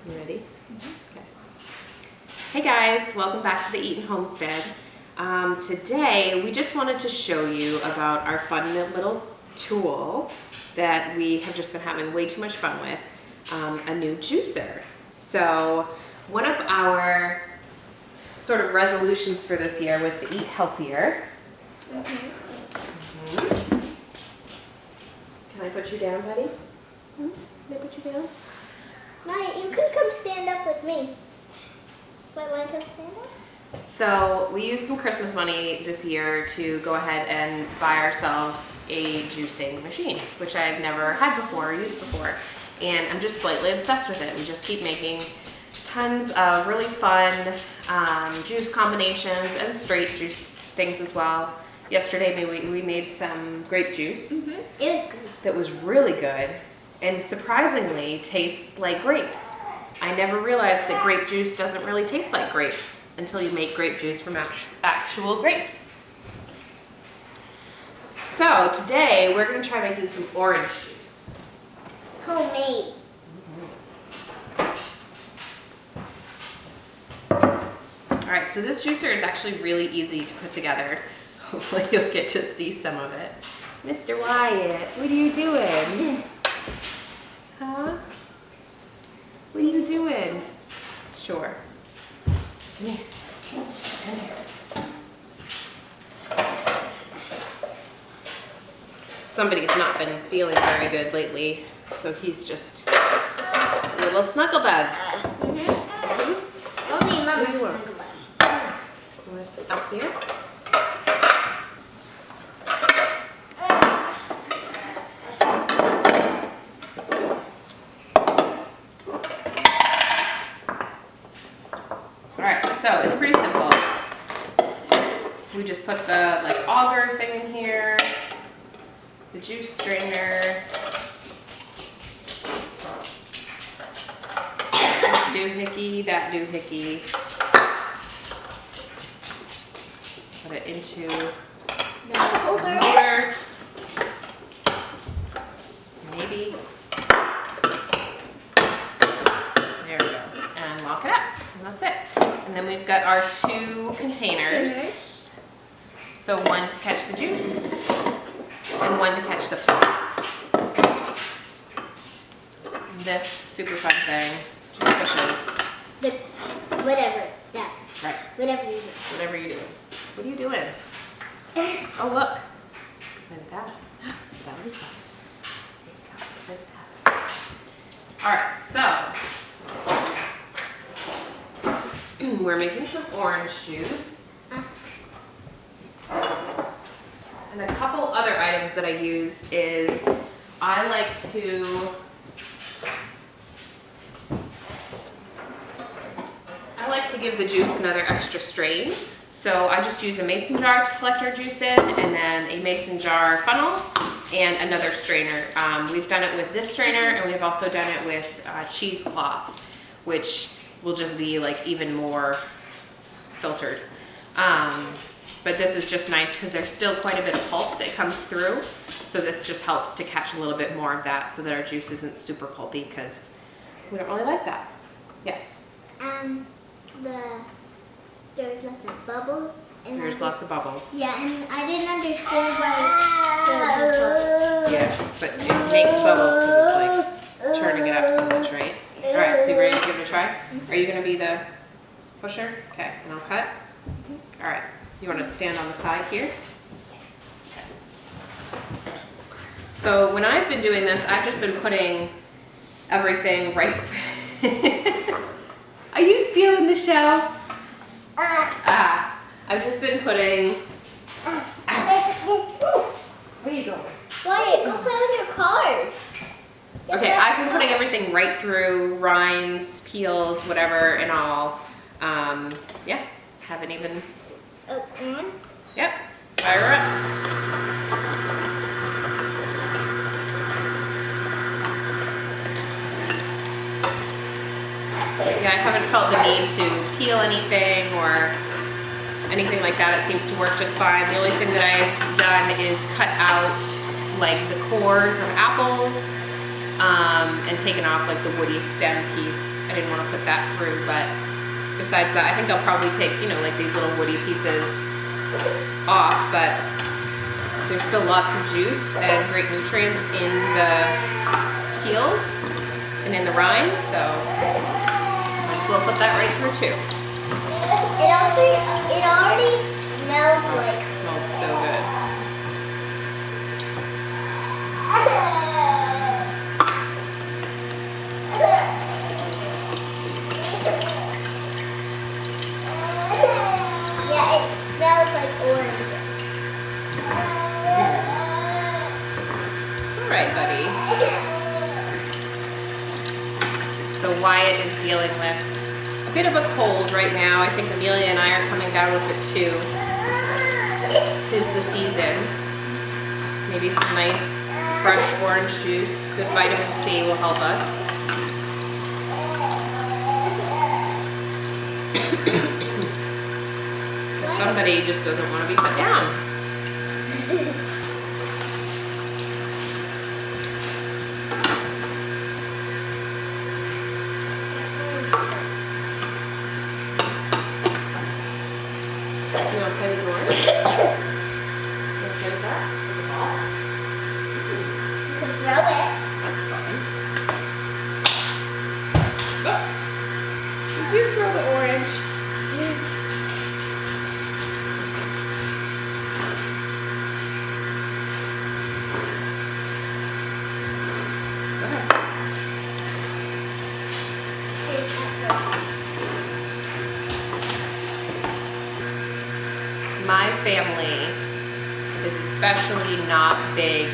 You ready? Okay. Hey guys, welcome back to the Eaton Homestead. Today we just wanted to show you about our fun little tool that we have just been having way too much fun with, a new juicer. So one of our sort of resolutions for this year was to eat healthier. Can I put you down, buddy? Can I put you down? No, you can come stand up with me. Wait, want to come stand up? So we used some Christmas money this year to go ahead and buy ourselves a juicing machine, which I've never had before or used before. And I'm just slightly obsessed with it. We just keep making tons of really fun juice combinations and straight juice things as well. Yesterday we made some grape juice. It was good. That was really good and surprisingly tastes like grapes. I never realized that grape juice doesn't really taste like grapes until you make grape juice from actual grapes. So today we're going to try making some orange juice. Homemade. Alright, so this juicer is actually really easy to put together. Hopefully you'll get to see some of it. Mr. Wyatt, what are you doing? Huh? What are you doing? Sure. Come here. Come here. Somebody's not been feeling very good lately, so he's just a little snuggle bug. Only Mama's snuggle bug. You want to sit up here? Alright, so it's pretty simple. We just put the auger thing in here, the juice strainer, this doohickey, that doohickey. Put it into the motor. Maybe. There we go. And lock it up. And that's it. And then we've got our two containers. So one to catch the juice and one to catch the pulp. This super fun thing just pushes. Whatever. That. Right. Whatever you do. Whatever you do. What are you doing? Oh, look. Like that. That'll be fun. Like that. All right, so we're making some orange juice. And a couple other items that I use is I like to give the juice another extra strain. So I just use a mason jar to collect our juice in, and then a mason jar funnel and another strainer. We've done it with this strainer, and we've also done it with cheesecloth, which will just be even more filtered. But this is just nice because there's still quite a bit of pulp that comes through. So this just helps to catch a little bit more of that so that our juice isn't super pulpy, because we don't really like that. Yes? There's lots of bubbles. There's lots of bubbles. Yeah, and I didn't understand why there were bubbles. Yeah, but it makes bubbles because it's churning it up so much, right? All right, so you ready to give it a try? Are you going to be the pusher? Okay, and I'll cut. All right, you want to stand on the side here? Okay. So when I've been doing this, I've just been putting everything right. Are you stealing the show? I've just been putting. Where are you going? Wyatt, go play with your cars. Okay, I've been putting everything right through, rinds, peels, whatever, and all. Yeah, haven't even. On? Yep, fire up. Yeah, I haven't felt the need to peel anything or anything like that. It seems to work just fine. The only thing that I've done is cut out the cores of apples and taken off like the woody stem piece. I didn't want to put that through, but besides that, I think I'll probably take, you know, like these little woody pieces off, but there's still lots of juice and great nutrients in the peels and in the rinds, so might as well put that right through too. It already smells like. It smells so good. Yeah, it smells like oranges. All right, buddy. So Wyatt is dealing with a bit of a cold right now. I think Amelia and I are coming down with it too. 'Tis the season. Maybe some nice fresh orange juice. Good vitamin C will help us. Because somebody just doesn't want to be put down. You okay with yours? You okay with that? With the ball? You can throw it. That's fine. Oh. Did you throw the orange? Go ahead. My family is especially not big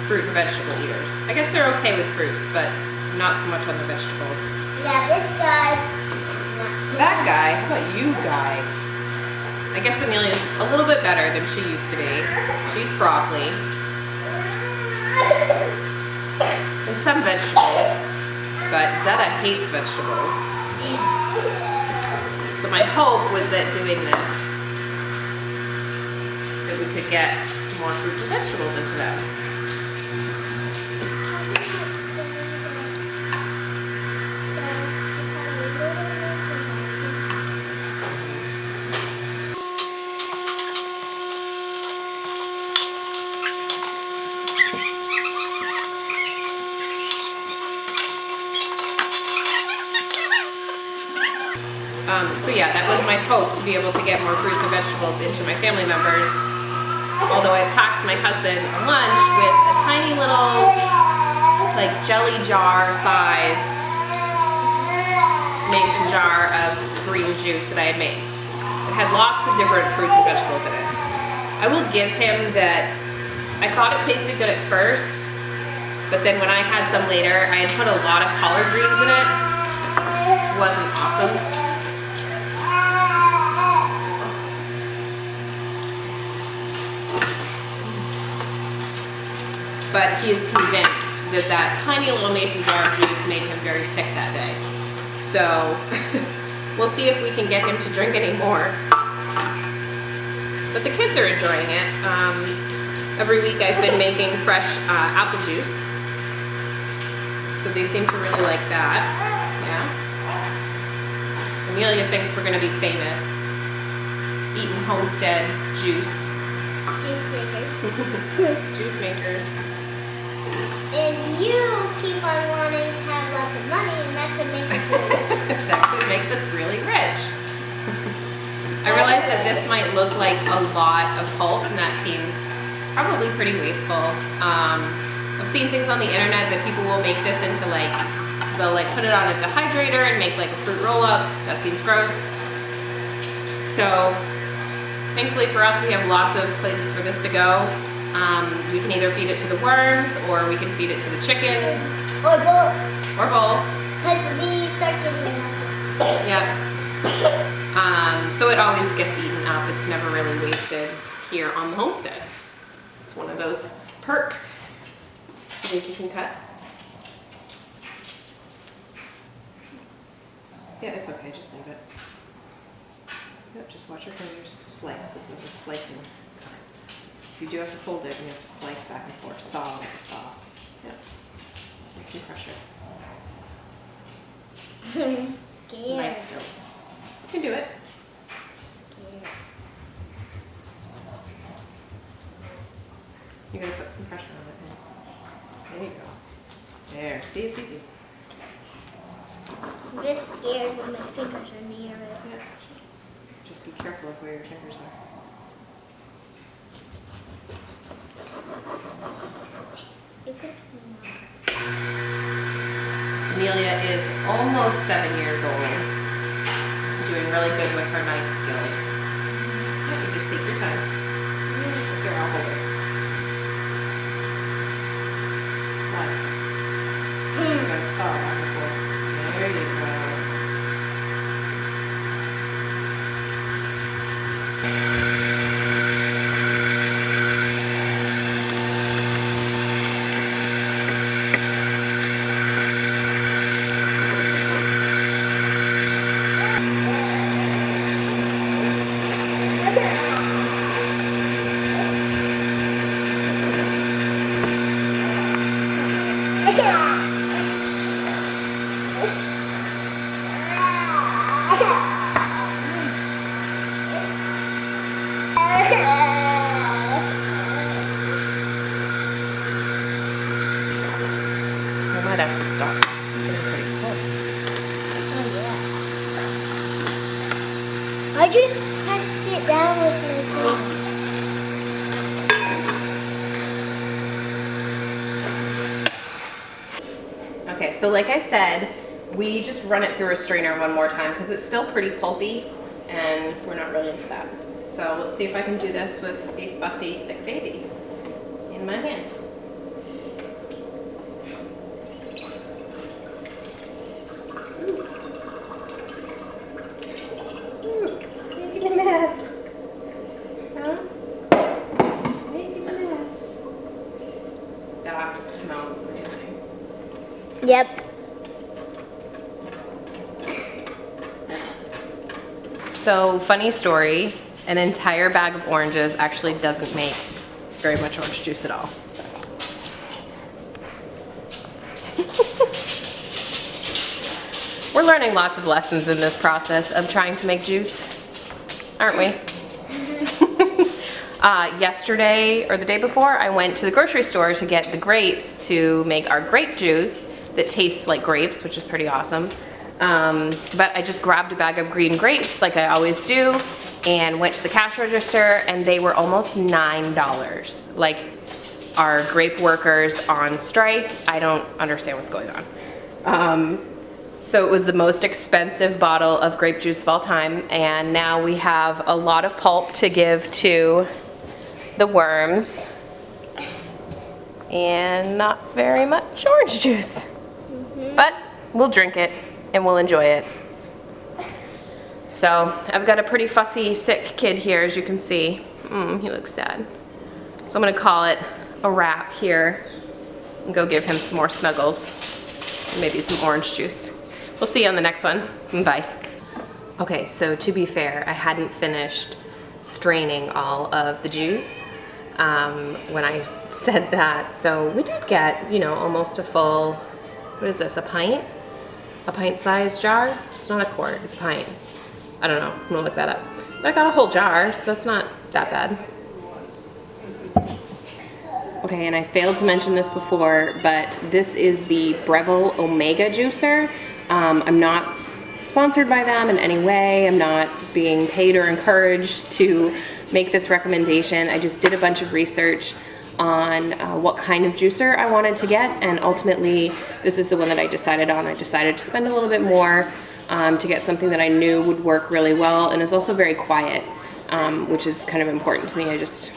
fruit and vegetable eaters. I guess they're okay with fruits, but not so much on the vegetables. Yeah, this guy. Not so That much. guy, how about you, guy? I guess Amelia's a little bit better than she used to be. She eats broccoli and some vegetables, but Dada hates vegetables. So my hope was that doing this, that we could get some more fruits and vegetables into them. So yeah, that was my hope, to be able to get more fruits and vegetables into my family members. Although I packed my husband a lunch with a tiny little, like jelly jar size mason jar of green juice that I had made. It had lots of different fruits and vegetables in it. I will give him that I thought it tasted good at first, but then when I had some later, I had put a lot of collard greens in it. It wasn't awesome. But he is convinced that that tiny little mason jar of juice made him very sick that day. So we'll see if we can get him to drink any more. But the kids are enjoying it. Every week I've been making fresh apple juice. So they seem to really like that. Yeah. Amelia thinks we're gonna be famous. Eaton Homestead juice. Juicemakers. Juicemakers. And you keep on wanting to have lots of money, and that could make us really rich. That could make us really rich. I realize that this might look like a lot of pulp, and that seems probably pretty wasteful. I've seen things on the internet that people will make this into like, they'll like put it on a dehydrator and make like a fruit roll-up. That seems gross. So thankfully for us, we have lots of places for this to go. We can either feed it to the worms, or we can feed it to the chickens. Or both. Or both. Because we start getting lots of. Yep. So it always gets eaten up. It's never really wasted here on the homestead. It's one of those perks. You think you can cut? Yeah, it's okay. Just leave it. Yep, just watch your fingers. Slice. This is a slicing cutter. So you do have to hold it, and you have to slice back and forth. Saw like a saw. Yep. some pressure. I'm scared. Knife skills. You can do it. Scared. You're gonna put some pressure on it. There you go. There, see, it's easy. I'm just scared when my fingers are near it. Yeah. Just be careful of where your fingers are. You could. Amelia is almost 7 years old. Doing really good with her knife skills. Yeah, you just take your time. Here, I'll hold it. Slice. You gotta saw back and forth. There you go. I might have to stop. It's getting pretty full. Oh yeah. I just pressed it down with my finger. Okay, so like I said, we just run it through a strainer one more time because it's still pretty pulpy and we're not really into that. So let's see if I can do this with a fussy, sick baby in my hand. Ooh, making a mess. Huh? Making a mess. That smells amazing. Yep. So, funny story, an entire bag of oranges actually doesn't make very much orange juice at all. We're learning lots of lessons in this process of trying to make juice, aren't we? Yesterday, or the day before, I went to the grocery store to get the grapes to make our grape juice that tastes like grapes, which is pretty awesome. But I just grabbed a bag of green grapes like I always do and went to the cash register and they were almost $9. Like, our grape workers on strike. I don't understand what's going on. So it was the most expensive bottle of grape juice of all time, and now we have a lot of pulp to give to the worms and not very much orange juice. But we'll drink it and we'll enjoy it. So I've got a pretty fussy, sick kid here, as you can see. He looks sad. So I'm gonna call it a wrap here and go give him some more snuggles, maybe some orange juice. We'll see you on the next one. Bye. Okay, so to be fair, I hadn't finished straining all of the juice when I said that. So we did get, you know, almost a full, what is this, a pint? A pint-sized jar? It's not a quart, it's a pint. I don't know, I'm gonna look that up. But I got a whole jar, so that's not that bad. Okay, and I failed to mention this before, but this is the Breville Omega juicer. I'm not sponsored by them in any way. I'm not being paid or encouraged to make this recommendation. I just did a bunch of research on what kind of juicer I wanted to get, and ultimately this is the one that I decided on. I decided to spend a little bit more to get something that I knew would work really well and is also very quiet, which is kind of important to me. I just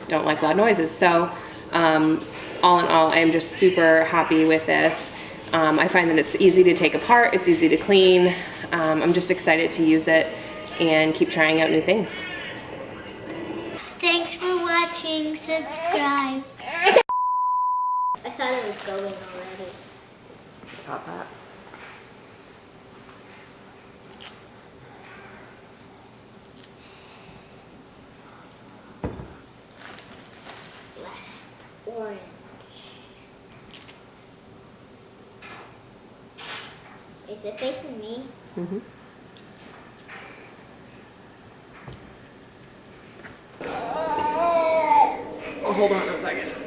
don't like loud noises. So all in all, I am just super happy with this. I find that it's easy to take apart, it's easy to clean. I'm just excited to use it and keep trying out new things. Thanks for watching. Subscribe. I thought it was going already. I thought that. Less orange. Is it facing me? Mm-hmm. Oh, hold on a second.